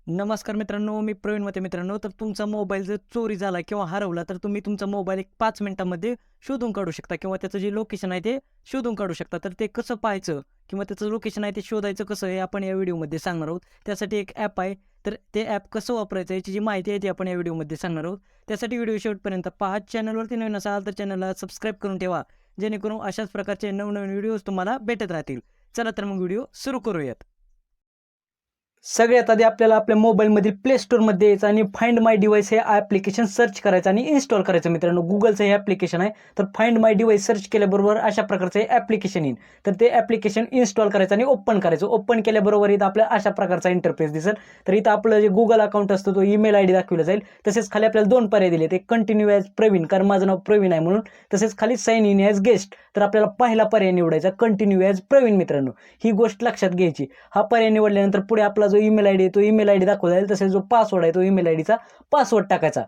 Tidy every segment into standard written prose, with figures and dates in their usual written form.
नमस्कार मित्रांनो, मी प्रवीण मते मित्रांनो. तर तुमचा मोबाईल जर चोरी झाला किंवा हरवला, तर तुम्ही तुमचा मोबाईल एक 5 मिनिटांमध्ये शोधून काढू शकता किंवा त्याचं जे लोकेशन आहे ते शोधून काढू शकता. तर ते कसं पाहायचं किंवा त्याचं लोकेशन आहे ते शोधायचं कसं हे आपण या व्हिडिओमध्ये सांगणार आहोत. त्यासाठी एक ॲप आहे. तर ते ॲप कसं वापरायचं याची जी माहिती आहे ती आपण या व्हिडिओमध्ये सांगणार आहोत. त्यासाठी व्हिडिओ शेवटपर्यंत पहा. चॅनलवरती नवीन असाल तर चॅनलला सबस्क्राईब करून ठेवा, जेणेकरून अशाच प्रकारचे नवनवीन व्हिडिओज तुम्हाला भेटत राहतील. चला तर मग व्हिडिओ सुरू करूयात. सगळ्यात आधी आपल्याला आपल्या मोबाईलमधील प्ले स्टोअरमध्ये यायचं आणि फाइंड माय डिव्हाइस हे ॲप्लिकेशन सर्च करायचं आणि इन्स्टॉल करायचं मित्रांनो. गुगलचं हे ॲप्लिकेशन आहे. तर फाइंड माय डिव्हाइस सर्च केल्याबरोबर अशा प्रकारचं हे ॲप्लिकेशन येईल. तर ते ॲप्लिकेशन इन्स्टॉल करायचं आणि ओपन करायचं. ओपन केल्याबरोबर इथं आपल्याला अशा प्रकारचा इंटरफेस दिसेल. तर इथं आपलं जे गुगल अकाउंट असतं तो ईमेल आय डी दाखवला जाईल. तसेच खाली आपल्याला 2 पर्याय दिले. एक कंटिन्यू ॲज प्रवीण, कारण माझं नाव प्रवीण आहे म्हणून. तसेच खाली साइन इन ॲज गेस्ट. तर आपल्याला पहिला पर्याय निवडायचा कंटिन्यू ॲज प्रवीण मित्रांनो. ही गोष्ट लक्षात घ्यायची. हा पर्याय निवडल्यानंतर पुढे आपला जो ईमेल आय डी आहे तो ईमेल आय डी दाखवला जाईल. तसेच जो पासवर्ड आहे तो ईमेल आय डीचा पासवर्ड टाकायचा.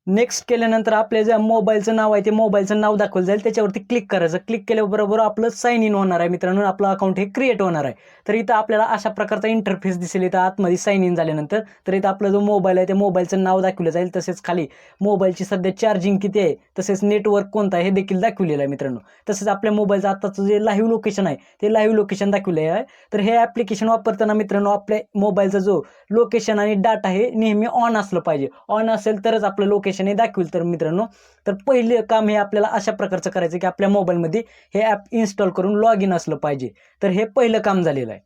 नेक्स्ट केल्यानंतर आपल्या जे मोबाईलचं नाव आहे ते मोबाईलचं नाव दाखवलं जाईल. त्याच्यावरती क्लिक करायचं. क्लिक केल्याबरोबर आपलं साइन इन होणार आहे मित्रांनो. आपलं अकाउंट हे क्रिएट होणार आहे. तर इथं आपल्याला अशा प्रकारचा इंटरफेस दिसेल. इथं आतमध्ये साइन इन झाल्यानंतर तर इथं आपला जो मोबाईल आहे ते मोबाईलचं नाव दाखवलं जाईल. तसेच खाली मोबाईलची सध्या चार्जिंग किती आहे, तसेच नेटवर्क कोणतं आहे हे देखील दाखवलेलं आहे मित्रांनो. तसेच आपल्या मोबाईलचं आताचं जे लाईव्ह लोकेशन आहे ते लाईव्ह लोकेशन दाखवलेलं आहे. तर हे ॲप्लिकेशन वापरताना मित्रांनो आपल्या मोबाईलचा जो लोकेशन आणि डाटा हे नेहमी ऑन असलं पाहिजे. ऑन असेल तरच आपलं लोकेशन हे दाखवेल. तर मित्रांनो, तर पहिले काम हे आपल्याला अशा प्रकारचं करायचं की आपल्या मोबाईलमध्ये हे ॲप इन्स्टॉल करून लॉग इन असलं पाहिजे. तर हे पहिलं काम झालेलं आहे.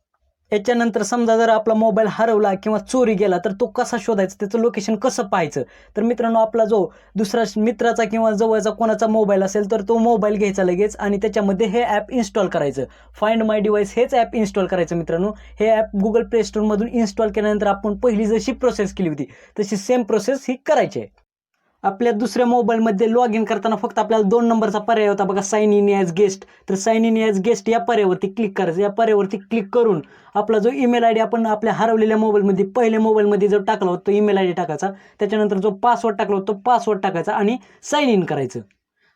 याच्यानंतर समजा जर आपला मोबाईल हरवला किंवा चोरी गेला तर तो कसा शोधायचा, त्याचं लोकेशन कसं पाहायचं. तर मित्रांनो, आपला जो दुसरा मित्राचा किंवा जवळचा कोणाचा मोबाईल असेल तर तो मोबाईल घ्यायचा लगेच आणि त्याच्यामध्ये हे ॲप इन्स्टॉल करायचं. फाइंड माय डिव्हाइस हेच ॲप इन्स्टॉल करायचं मित्रांनो. हे ॲप गुगल प्ले स्टोअरमधून इन्स्टॉल केल्यानंतर आपण पहिली जशी प्रोसेस केली होती तशी सेम प्रोसेस ही करायची आहे. आपल्या दुसऱ्या मोबाईलमध्ये लॉग इन करताना फक्त आपल्याला 2 नंबरचा पर्याय होता बघा, साइन इन ॲज गेस्ट. तर साइन इन ॲज गेस्ट या पर्यायावरती क्लिक करायचं. या पर्यायावरती क्लिक करून आपला जो ईमेल आय डी आपण आपल्या हरवलेल्या मोबाईलमध्ये पहिल्या मोबाईलमध्ये जो टाकला होता तो ईमेल आय डी टाकायचा. त्याच्यानंतर जो पासवर्ड टाकला होता तो पासवर्ड टाकायचा आणि साइन इन करायचं.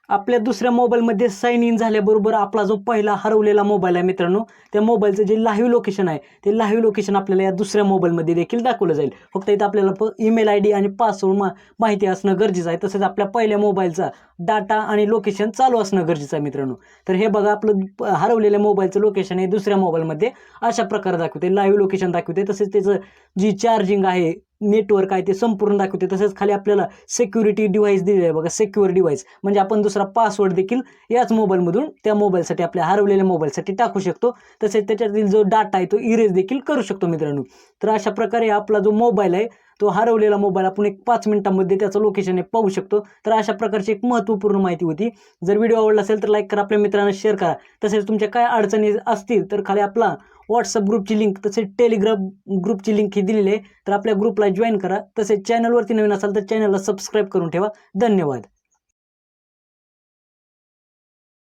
आपल्या दुसऱ्या मोबाईलमध्ये साइन इन झाल्याबरोबर आपला जो पहिला हरवलेला मोबाईल आहे मित्रांनो, त्या मोबाईलचं जे लाईव्ह लोकेशन आहे ते लाईव्ह लोकेशन आपल्याला या दुसऱ्या मोबाईलमध्ये देखील दाखवलं जाईल. फक्त इथं आपल्याला ईमेल आय डी आणि पासवर्ड माहिती असणं गरजेचं आहे. तसंच आपल्या पहिल्या मोबाईलचा डाटा आणि लोकेशन चालू असणं गरजेचं आहे मित्रांनो. तर हे बघा, आपलं हरवलेल्या मोबाईलचं लोकेशन हे दुसऱ्या मोबाईलमध्ये अशा प्रकारे दाखवते. लाईव्ह लोकेशन दाखवते. तसेच त्याचं जी चार्जिंग आहे, नेटवर्क आहे ते संपूर्ण दाखवते. तसंच खाली आपल्याला सिक्युरिटी डिव्हाइस दिलेलं आहे बघा, सिक्युअर डिव्हाइस. म्हणजे आपण दुसरा पासवर्ड देखील याच मोबाईलमधून त्या मोबाईलसाठी, आपल्या हरवलेल्या मोबाईलसाठी टाकू शकतो. तसेच त्याच्यातील जो डाटा आहे तो इरेज देखील करू शकतो मित्रांनो. तर अशा प्रकारे आपला जो मोबाईल आहे तो हरवलेला मोबाईल आपण एक 5 मिनिटांमध्ये त्याचं लोकेशन हे पाहू शकतो. तर अशा प्रकारची एक महत्त्वपूर्ण माहिती होती. जर व्हिडिओ आवडला असेल तर लाईक करा, आपल्या मित्रांना शेअर करा. तसेच तुमच्या काय अडचणी असतील तर खाली आपला व्हॉट्सअप ग्रुपची लिंक तसेच टेलिग्राम ग्रुपची लिंक ही दिलेली आहे. तर आपल्या ग्रुपला जॉईन करा. तसेच चॅनलवरती नवीन असाल तर चॅनलला सबस्क्राईब करून ठेवा. धन्यवाद.